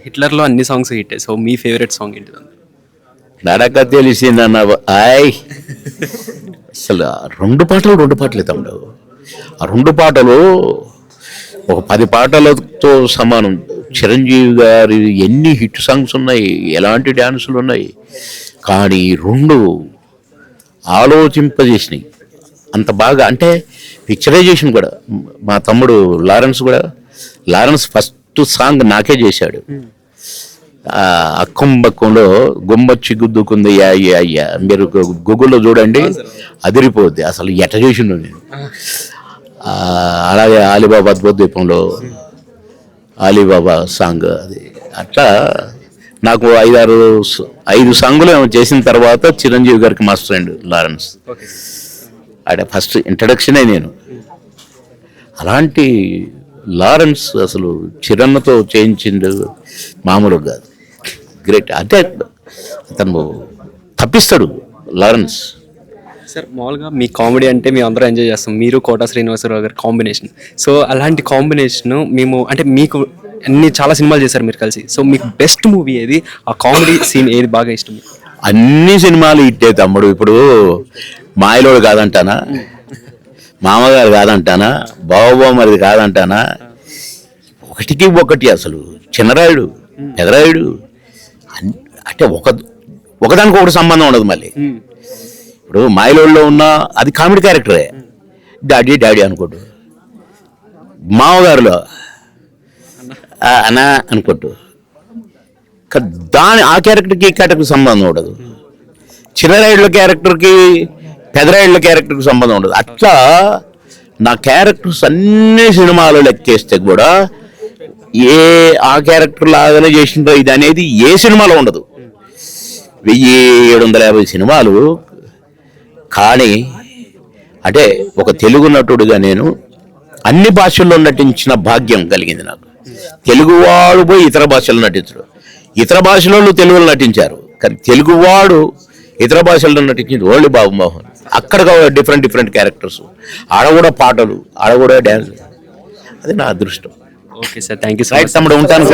హిట్లర్లో అన్ని songs hit. So మీ favourite song ఏంటిది? నడక తెలిసిందన్న ఆయ్ అసలు రెండు పాటలే తమ్ముడు. ఆ రెండు పాటలు ఒక 10 పాటలతో సమానం. చిరంజీవి గారి ఎన్ని హిట్ సాంగ్స్ ఉన్నాయి, ఎలాంటి డ్యాన్సులు ఉన్నాయి, కానీ రెండు ఆలోచింపజేసినాయి అంత బాగా. అంటే పిక్చరైజేషన్ కూడా మా తమ్ముడు లారెన్స్ ఫస్ట్ సాంగ్ నాకే చేశాడు. అక్కంబక్కంలో గుమ్మచ్చి గుద్దుకుంది అయ్యా మీరు గూగుల్లో చూడండి, అదిరిపోద్ది అసలు ఎట చేసిండు నేను. అలాగే ఆలీబాబా అద్భుతదీపంలో ఆలీబాబా సాంగ్ అది. అట్లా నాకు 5 సాంగులు చేసిన తర్వాత చిరంజీవి గారికి మాస్టర్ ఫ్రెండ్ లారెన్స్. అదే ఫస్ట్ ఇంట్రడక్షనే నేను. అలాంటి లారెన్స్ అసలు చిరన్నతో చేయించిండు మామూలుగా కాదు. గ్రేట్. అంటే అతను తప్పిస్తాడు లారెన్స్. సార్ మామూలుగా మీ కామెడీ అంటే మేము అందరూ ఎంజాయ్ చేస్తాం, మీరు కోటా శ్రీనివాసరావు గారి కాంబినేషన్. సో అలాంటి కాంబినేషన్ మేము అంటే మీకు చాలా సినిమాలు చేశారు మీరు కలిసి. సో మీకు బెస్ట్ మూవీ ఏది, ఆ కామెడీ సీన్ ఏది బాగా ఇష్టం? అన్ని సినిమాలు ఇట్టే తమ్ముడు. ఇప్పుడు మాయలోడు కాదంటానా, మామగారు కాదంటానా, బావబామరిది కాదంటానా, ఒకటికి ఒకటి అసలు చిన్నరాయుడు పెదరాయుడు అంటే ఒకదానికి ఒకటి సంబంధం ఉండదు. మళ్ళీ ఇప్పుడు మాయలోడులో ఉన్న అది కామెడీ క్యారెక్టరే, డాడీ అనుకోడు. మామగారులో అన్నా అనుకోట్టు, ఆ క్యారెక్టర్కి ఈ క్యారెక్టర్కి సంబంధం ఉండదు. చిన్నరాయుడుల క్యారెక్టర్కి పెదరాయుడుల క్యారెక్టర్కి సంబంధం ఉండదు. అట్లా నా క్యారెక్టర్స్ అన్ని సినిమాలు లెక్కేస్తే కూడా ఆ క్యారెక్టర్ లాగానే చేసిండ్రో ఇది అనేది ఏ సినిమాలో ఉండదు. 1750 సినిమాలు. కానీ అంటే ఒక తెలుగు నటుడిగా నేను అన్ని భాషల్లో నటించిన భాగ్యం కలిగింది నాకు. తెలుగువాడు పోయి ఇతర భాషల్లో నటించడు. ఇతర భాషలలో తెలుగులో నటించారు, కానీ తెలుగువాడు ఇతర భాషల్లో నటించింది ఓన్లీ బాబు మోహన్. అక్కడ డిఫరెంట్ క్యారెక్టర్స్, ఆడ కూడా పాటలు, ఆడ కూడా డ్యాన్స్. అది నా అదృష్టం. Okay sir, thank you. Right తమ్ముడు, ఉంటాను.